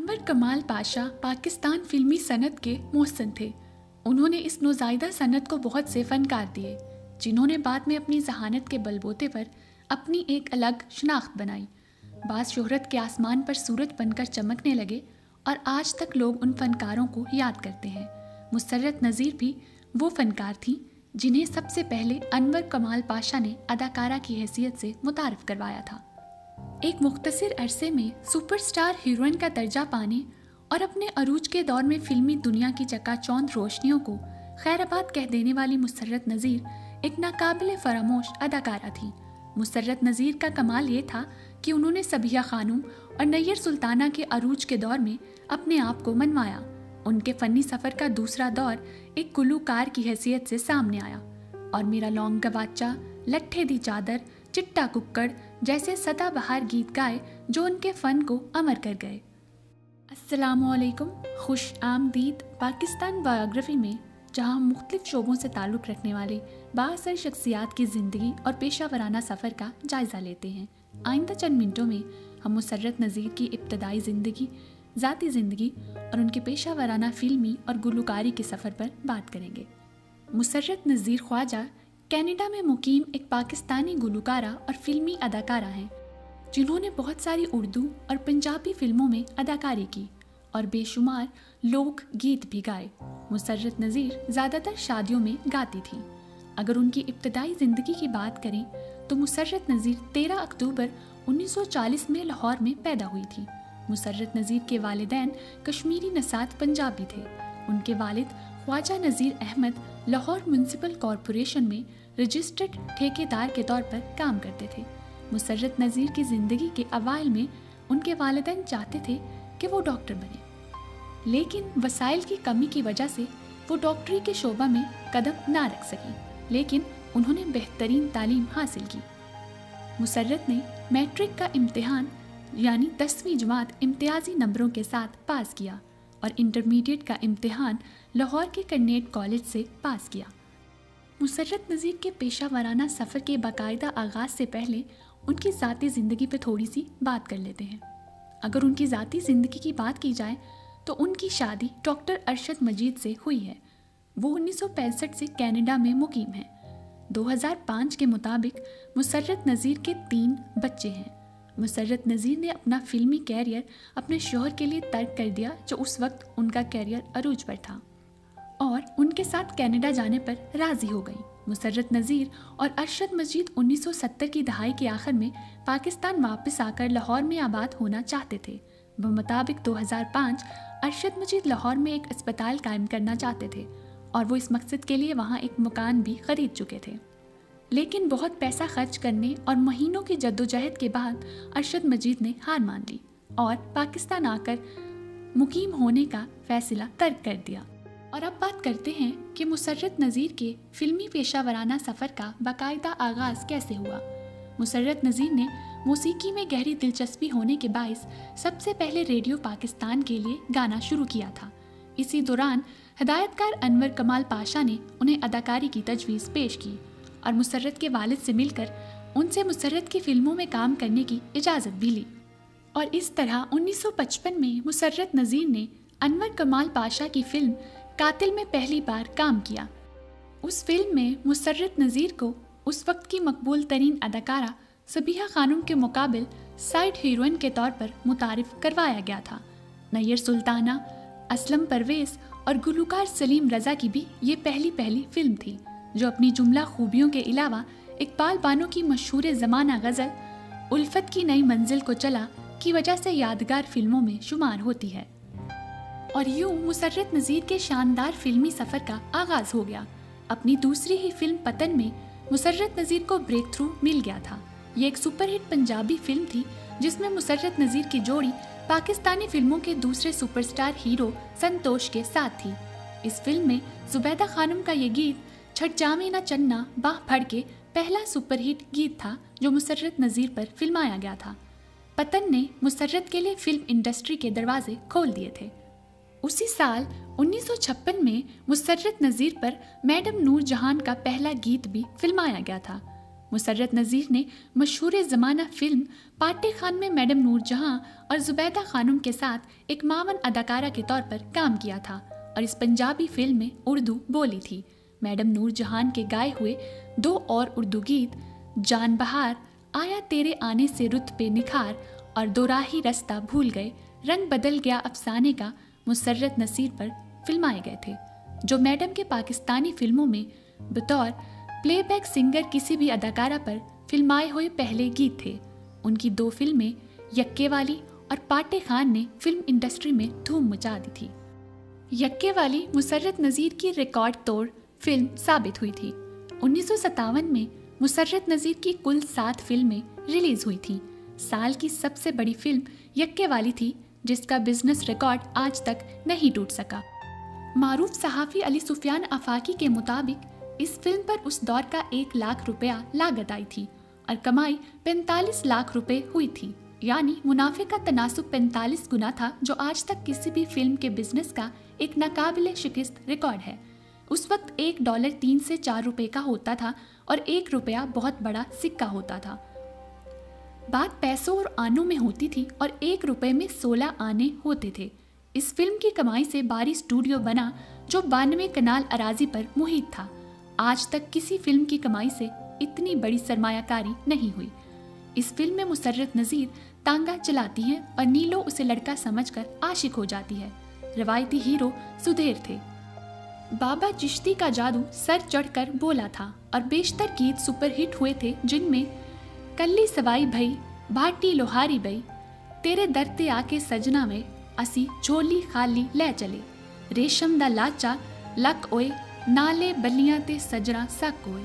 अनवर कमाल पाशा पाकिस्तान फिल्मी सनत के मोहसिन थे। उन्होंने इस नौज़ायदा सनत को बहुत से फ़नकार दिए, जिन्होंने बाद में अपनी जहानत के बलबूते पर अपनी एक अलग शनाख्त बनाई। बाज़ शोहरत के आसमान पर सूरज बनकर चमकने लगे और आज तक लोग उन फ़नकारों को याद करते हैं। मुसर्रत नज़ीर भी वो फ़नकार थीं जिन्हें सबसे पहले अनवर कमाल पाशा ने अदाकारा की हैसियत से मुतारफ़ करवाया था। एक मुख्तसर अरसे में सुपरस्टार हीरोइन का दर्जा पाने और अपने अरूज के दौर में फिल्मी दुनिया की चकाचौंध रोशनियों को खैराबाद कह देने वाली मुसर्रत नज़ीर एक नाकाबिले फरामोश अदाकारा थी। मुसर्रत नज़ीर का कमाल ये था कि उन्होंने सबिया खानूम और नैयर सुल्ताना के अरूज के दौर में अपने आप को मनवाया। उनके फ़नी सफ़र का दूसरा दौर एक गुलूकार की हैसियत से सामने आया और मेरा लौंग गवाचा, लट्ठे दी चादर, चिट्टा कुक्कड़ जैसे सदाबहार गीत गाए जो उनके फ़न को अमर कर गए। अस्सलामुअलैकुम, खुश आमदीद पाकिस्तान बायोग्राफी में, जहां हम मुख्तलिफ शोबों से ताल्लुक़ रखने वाले बाअसर शख्सियात की ज़िंदगी और पेशा वराना सफ़र का जायज़ा लेते हैं। आइंदा चंद मिनटों में हम मुसर्रत नज़ीर की इब्तदाई ज़िंदगी, ज़ाती ज़िंदगी और उनके पेशा वराना फ़िल्मी और गुलूकारी के सफ़र पर बात करेंगे। मुसर्रत नज़ीर ख्वाजा कनाडा में मुकीम एक पाकिस्तानी गुलूकारा और फिल्मी अदाकारा हैं, जिन्होंने बहुत सारी उर्दू और पंजाबी फिल्मों में अदाकारी की और बेशुमार लोक गीत भी गाए। मुसर्रत नज़ीर ज़्यादातर शादियों में गाती थीं। अगर उनकी इब्तदाई ज़िंदगी की बात करें तो मुसर्रत नज़ीर 13 अक्टूबर 1940 में लाहौर में पैदा हुई थी। मुसर्रत नज़ीर के वालिदैन कश्मीरी नसात पंजाबी थे। उनके वालिद ख्वाजा नज़ीर अहमद लाहौर म्यूनसिपल कॉरपोरेशन में रजिस्टर्ड ठेकेदार के तौर पर काम करते थे। मुसर्रत नज़ीर की ज़िंदगी के अवाइल में उनके वालिदैन चाहते थे कि वो डॉक्टर बने, लेकिन वसाइल की कमी की वजह से वो डॉक्टरी के शोबा में कदम ना रख सकी, लेकिन उन्होंने बेहतरीन तालीम हासिल की। मुसर्रत ने मैट्रिक का इम्तिहान यानी 10वीं जमात इम्तियाजी नंबरों के साथ पास किया और इंटरमीडिएट का इम्तिहान लाहौर के कर्नेट कॉलेज से पास किया। मुसर्रत नज़ीर के पेशा वराना सफ़र के बाकायदा आगाज़ से पहले उनकी ज़ाती ज़िंदगी पर थोड़ी सी बात कर लेते हैं। अगर उनकी ज़ाती ज़िंदगी की बात की जाए तो उनकी शादी डॉक्टर अरशद मजीद से हुई है। वो 1965 से कनाडा में मुकीम हैं। 2005 के मुताबिक मुसर्रत नज़ीर के 3 बच्चे हैं। मुसर्रत नज़ीर ने अपना फिल्मी कैरियर अपने शौहर के लिए तर्क कर दिया, जो उस वक्त उनका कैरियर अरूज पर था, और उनके साथ कनाडा जाने पर राज़ी हो गई। मुसर्रत नज़ीर और अरशद मजीद 1970 की दहाई के आखिर में पाकिस्तान वापस आकर लाहौर में आबाद होना चाहते थे। बमुताबिक 2005 अरशद मजीद लाहौर में एक अस्पताल कायम करना चाहते थे और वो इस मकसद के लिए वहाँ एक मकान भी ख़रीद चुके थे। लेकिन बहुत पैसा खर्च करने और महीनों की जद्दोजहद के बाद अरशद मजीद ने हार मान ली और पाकिस्तान आकर मुकीम होने का फ़ैसला तर्क कर दिया। और अब बात करते हैं कि मुसर्रत नज़ीर के फिल्मी पेशा वराना सफ़र का बाकायदा आगाज़ कैसे हुआ। मुसर्रत नज़ीर ने मौसीकी में गहरी दिलचस्पी होने के बायस सबसे पहले रेडियो पाकिस्तान के लिए गाना शुरू किया था। इसी दौरान हिदायतकार अनवर कमाल पाशा ने उन्हें अदाकारी की तजवीज़ पेश की और मुसर्रत के वालिद से मिलकर उनसे मुसर्रत की फ़िल्मों में काम करने की इजाज़त भी ली। और इस तरह 1955 में मुसर्रत नज़ीर ने अनवर कमाल पाशा की फ़िल्म कातिल में पहली बार काम किया। उस फिल्म में मुसर्रत नज़ीर को उस वक्त की मकबूल तरीन अदाकारा सबिया खानूम के मुकाबिल साइड हीरोइन के तौर पर मुतारिफ करवाया गया था। नैयर सुल्ताना, असलम परवेज़ और गुलूकार सलीम रज़ा की भी ये पहली फिल्म थी, जो अपनी जुमला खूबियों के अलावा इकबाल बानो की मशहूर ज़माना गज़ल उल्फत की नई मंजिल को चला की वजह से यादगार फिल्मों में शुमार होती है। और यूं मुसर्रत नज़ीर के शानदार फिल्मी सफ़र का आगाज़ हो गया। अपनी दूसरी ही फिल्म पतन में मुसर्रत नज़ीर को ब्रेक थ्रू मिल गया था। ये एक सुपरहिट पंजाबी फिल्म थी जिसमें मुसर्रत नज़ीर की जोड़ी पाकिस्तानी फिल्मों के दूसरे सुपरस्टार हीरो संतोष के साथ थी। इस फिल्म में जुबैदा खानम का ये गीत छठ जामे ना चन्ना बाह फड़ के पहला सुपरहिट गीत था जो मुसर्रत नज़ीर पर फिल्माया गया था। पतन ने मुसर्रत के लिए फिल्म इंडस्ट्री के दरवाजे खोल दिए थे। उसी साल 1956 में मुसर्रत नज़ीर पर मैडम नूर जहान का पहला गीत भी फिल्माया गया था। मुसर्रत नज़ीर ने मशहूर ज़माना फिल्म पाटे खान में मैडम नूरजहां और जुबैदा खानम के साथ एक मावन अदाकारा के तौर पर काम किया था और इस पंजाबी फिल्म में उर्दू बोली थी। मैडम नूरजहां के गाए हुए 2 और उर्दू गीत जान बहार, आया तेरे आने से रुत पे निखार और दो राही रास्ता भूल गए, रंग बदल गया अफसाने का मुसर्रत नज़ीर पर फिल्माए गए थे, जो मैडम के पाकिस्तानी फिल्मों में बतौर प्लेबैक सिंगर किसी भी अदाकारा पर फिल्माए हुए पहले गीत थे। उनकी 2 फिल्में यक्के वाली और पाटे खान ने फिल्म इंडस्ट्री में धूम मचा दी थी। यक्के वाली मुसर्रत नज़ीर की रिकॉर्ड तोड़ फिल्म साबित हुई थी। 1957 में मुसर्रत नज़ीर की कुल 7 फिल्में रिलीज हुई थीं। साल की सबसे बड़ी फिल्म यक्के वाली थी, जिसका बिजनेस रिकॉर्ड आज तक नहीं टूट सका। मारूफ सहाफ़ी अली सुफियान आफाकी के मुताबिक इस फिल्म पर उस दौर का 1 लाख रुपया लागत आई थी और कमाई 45 लाख रुपए हुई थी, यानी मुनाफे का तनासुब 45 गुना था, जो आज तक किसी भी फिल्म के बिजनेस का एक नाकाबिले शिकस्त रिकॉर्ड है। उस वक्त $1 3 से 4 रुपए का होता था और 1 रुपया बहुत बड़ा सिक्का होता था। बात पैसों और आनों में होती थी और 1 रुपए में 16 आने होते थे। इस फिल्म की कमाई से बारी स्टूडियो बना, जो 92 कनाल अराजी पर मुहित था। आज तक किसी फिल्म की कमाई से इतनी बड़ी सरमायाकारी नहीं हुई। इस फिल्म में मुसर्रत नज़ीर तांगा चलाती हैं और नीलो उसे लड़का समझकर आशिक हो जाती है। रवायती हीरो सुधीर थे। बाबा चिश्ती का जादू सर चढ़कर बोला था और बेशतर गीत सुपरहिट हुए थे, जिनमें कल्ली सवाई भई, भाटी लोहारी बई, तेरे दर ते आके सजना में, असी झोली खाली ले चले, रेशम दा लाचा लक ओए, नाले बलियां ते सजरा सक ओए,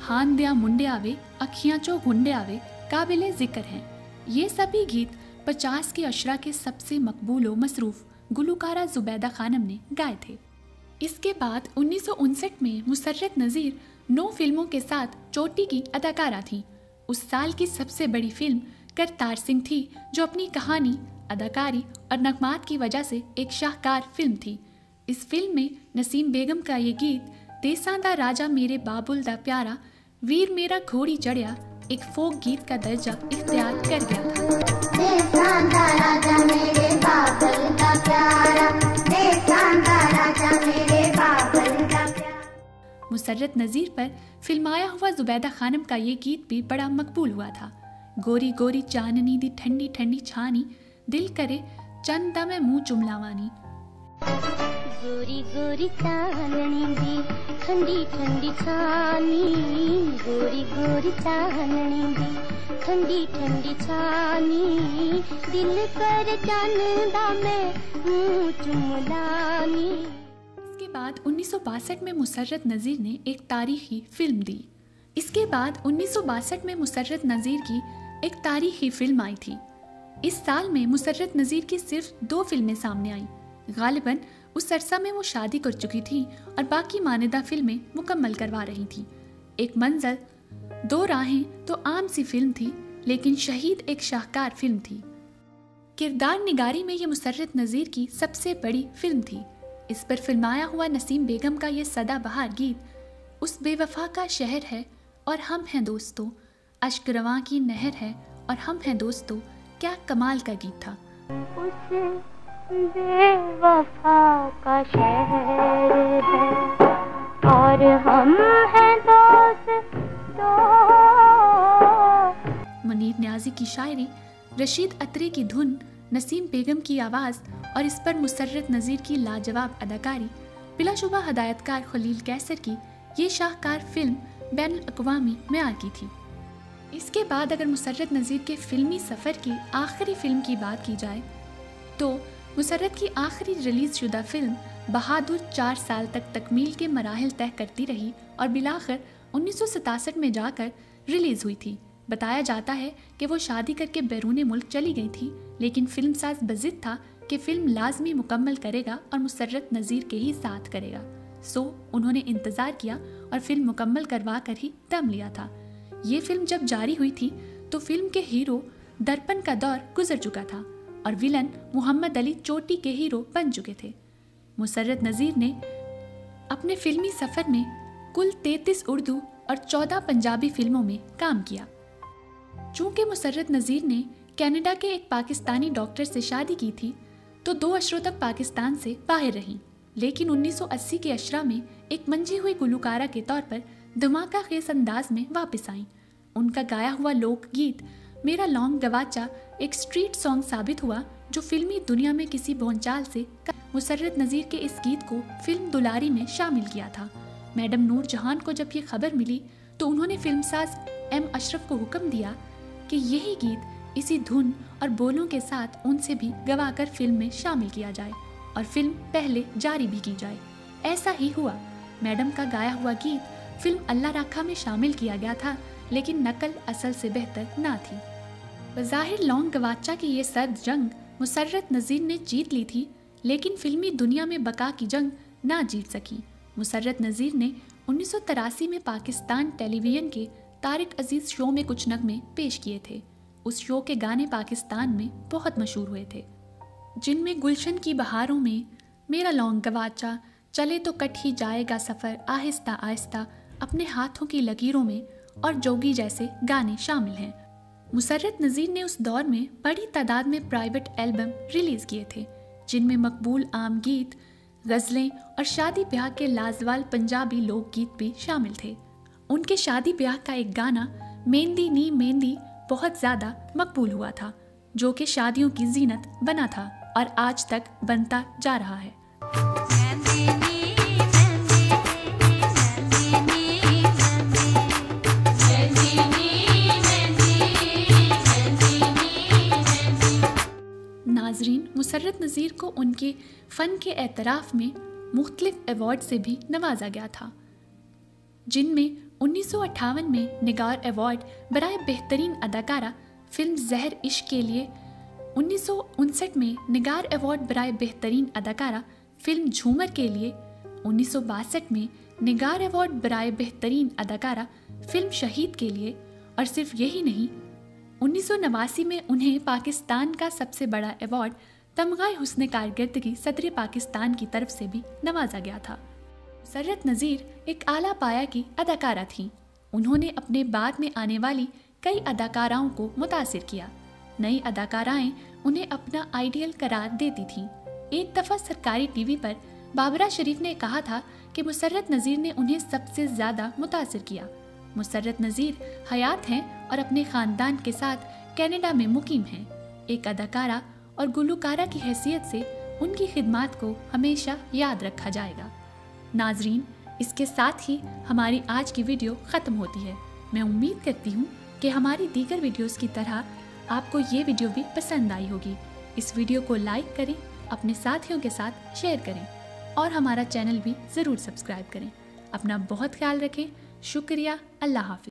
हान दिया मुंडे आवे, अखियां चो गुंडे आवे काबिले जिक्र हैं। ये सभी गीत 50 के अशरा के सबसे मकबूल व मसरूफ गुलकारा जुबैदा खानम ने गाए थे। इसके बाद 1959 में मुसर्रत नज़ीर 9 फिल्मों के साथ चोटी की अदाकारा थी। उस साल की सबसे बड़ी फिल्म करतार सिंह थी, जो अपनी कहानी, अदाकारी और नगमात की वजह से एक शाहकार फिल्म थी। इस फिल्म में नसीम बेगम का ये गीत देसां दा राजा मेरे बाबुल दा प्यारा, वीर मेरा घोड़ी चढ़िया एक फोक गीत का दर्जा इख्तियार कर गया था। देसां दा राजा मेरे बाबुल दा प्यारा, देसां दा राजा मेरे बाबुल दा प्यारा। मुसर्रत नज़ीर पर फिल्माया हुआ जुबैदा खानम का ये गीत भी बड़ा मकबूल हुआ था। गोरी गोरी चांदनी दी ठंडी ठंडी छानी, दिल करे चंद दा मैं मुंह चुमलावानी। गोरी गोरी चांदनी दी ठंडी ठंडी छानी, गोरी गोरी चांदनी दी ठंडी ठंडी छानी, दिल कर चंद दा मैं मुंह चुमलानी। इसके बाद 1962 में मुसर्रत नज़ीर ने एक तारीखी फिल्म दी। इसके बाद 1962 में मुसर्रत नज़ीर की एक तारीखी फिल्म आई थी। इस साल में मुसर्रत नज़ीर की सिर्फ 2 फिल्में सामने आईं। गालिबन उस अरसा में वो शादी कर चुकी थी और बाकी मानिदा फिल्में मुकम्मल करवा रही थी। एक मंजर, 2 राहें तो आम सी फिल्म थी, लेकिन शहीद एक शाहकार फिल्म थी। किरदार निगारी में ये मुसर्रत नज़ीर की सबसे बड़ी फिल्म थी। इस पर फिल्माया हुआ नसीम बेगम का ये सदाबहार गीत, उस बेवफा का शहर है और हम हैं दोस्तों, अश्क रवां की नहर है और हम हैं दोस्तों, क्या कमाल का गीत था। उस बेवफा का शहर है और हम हैं दोस्तों। मुनीर न्याजी की शायरी, रशीद अतरी की धुन, नसीम बेगम की आवाज़ और इस पर मुसर्रत नज़ीर की लाजवाब अदाकारी, बिलाशुबा हदायतकार खलील कैसर की ये शाहकार फिल्म बैनुल अक़वामी मेयार की थी। इसके बाद अगर मुसर्रत नज़ीर के फिल्मी सफ़र की आखिरी फिल्म की बात की जाए तो मुसर्रत की आखिरी रिलीज़ शुदा फिल्म बहादुर 4 साल तक तकमील के मराहिल तय करती रही और बिलाखिर 1967 में जाकर रिलीज़ हुई थी। बताया जाता है कि वो शादी करके बैरून मुल्क चली गई थी, लेकिन फिल्म साज बज़िद था कि फिल्म लाजमी मुकम्मल करेगा और मुसर्रत नज़ीर के ही साथ करेगा। सो उन्होंने इंतज़ार किया और फिल्म मुकम्मल करवा कर ही दम लिया था। ये फिल्म जब जारी हुई थी तो फिल्म के हीरो दर्पण का दौर गुजर चुका था और विलन मोहम्मद अली चोटी के हीरो बन चुके थे। मुसर्रत नज़ीर ने अपने फिल्मी सफ़र में कुल 33 उर्दू और 14 पंजाबी फिल्मों में काम किया। चूंकि मुसर्रत नज़ीर ने कनाडा के एक पाकिस्तानी डॉक्टर से शादी की थी तो 2 अशरों तक पाकिस्तान से बाहर रहीं, लेकिन 1980 के अशरा में एक मंजी हुई गुलकारा के तौर पर धमाका खेज अंदाज में वापस आईं। उनका गाया हुआ लोकगीत मेरा लौंग गवाचा एक स्ट्रीट सॉन्ग साबित हुआ जो फिल्मी दुनिया में किसी भौंचाल से मुसर्रत नज़ीर के इस गीत को फिल्म दुलारी में शामिल किया था। मैडम नूर जहान को जब ये खबर मिली तो उन्होंने फिल्मसाज एम अशरफ को हुक्म दिया कि यही गीत इसी धुन और बोलों के साथ उनसे भी गवाकर फिल्म में शामिल किया जाए और फिल्म पहले जारी भी की जाए। ऐसा ही हुआ। मैडम का गाया हुआ गीत फिल्म अल्लाह राखा में शामिल किया गया था, लेकिन नकल असल से बेहतर ना थी। बज़ाहिर लौंग गवाचा की ये सर्द जंग मुसर्रत नज़ीर ने जीत ली थी, लेकिन फिल्मी दुनिया में बका की जंग ना जीत सकी। मुसर्रत नज़ीर ने 1983 में पाकिस्तान टेलीविज़न के तारिक अजीज़ शो में कुछ नगमे पेश किए थे। उस शो के गाने पाकिस्तान में बहुत मशहूर हुए थे, जिनमें गुलशन की बहारों में, मेरा लौंग गवाचा, चले तो कट ही जाएगा सफ़र, आहिस्ता आहिस्ता, अपने हाथों की लकीरों में और जोगी जैसे गाने शामिल हैं। मुसर्रत नज़ीर ने उस दौर में बड़ी तादाद में प्राइवेट एल्बम रिलीज़ किए थे, जिनमें मकबूल आम गीत, गज़लें और शादी ब्याह के लाजवाल पंजाबी लोकगीत भी शामिल थे। उनके शादी ब्याह का एक गाना मेहंदी नी मेहंदी बहुत ज़्यादा मकबूल हुआ था, जो कि शादियों की जीनत बना था और आज तक बनता जा रहा है। नाजरीन, मुसर्रत नज़ीर को उनके फ़न के एतराफ़ में मुख्तलिफ अवार्ड से भी नवाजा गया था, जिनमें 1958 में निगार अवार्ड बराए बेहतरीन अदाकारा फिल्म ज़हर इश्क के लिए, 1959 में निगार अवार्ड बराए बेहतरीन अदाकारा फिल्म झूमर के लिए, 1962 में निगार अवार्ड बराए बेहतरीन अदाकारा फिल्म शहीद के लिए, और सिर्फ यही नहीं, 1989 में उन्हें पाकिस्तान का सबसे बड़ा अवार्ड तमगाए हुस्न कारकर्दगी सदर पाकिस्तान की तरफ से भी नवाजा गया था। मुसर्रत नज़ीर एक आला पाया की अदाकारा थीं। उन्होंने अपने बाद में आने वाली कई अदाकाराओं को मुतासिर किया। नई अदाकाराएं उन्हें अपना आइडियल करार देती थीं। एक दफ़ा सरकारी टीवी पर बाबरा शरीफ ने कहा था कि मुसर्रत नज़ीर ने उन्हें सबसे ज़्यादा मुतासिर किया। मुसर्रत नज़ीर हयात हैं और अपने ख़ानदान के साथ कनाडा में मुकीम हैं। एक अदाकारा और गुलकारा की हैसियत से उनकी खिदमात को हमेशा याद रखा जाएगा। नाजरीन, इसके साथ ही हमारी आज की वीडियो ख़त्म होती है। मैं उम्मीद करती हूँ कि हमारी दीगर वीडियोस की तरह आपको ये वीडियो भी पसंद आई होगी। इस वीडियो को लाइक करें, अपने साथियों के साथ शेयर करें और हमारा चैनल भी ज़रूर सब्सक्राइब करें। अपना बहुत ख्याल रखें। शुक्रिया। अल्लाह हाफ़िज़।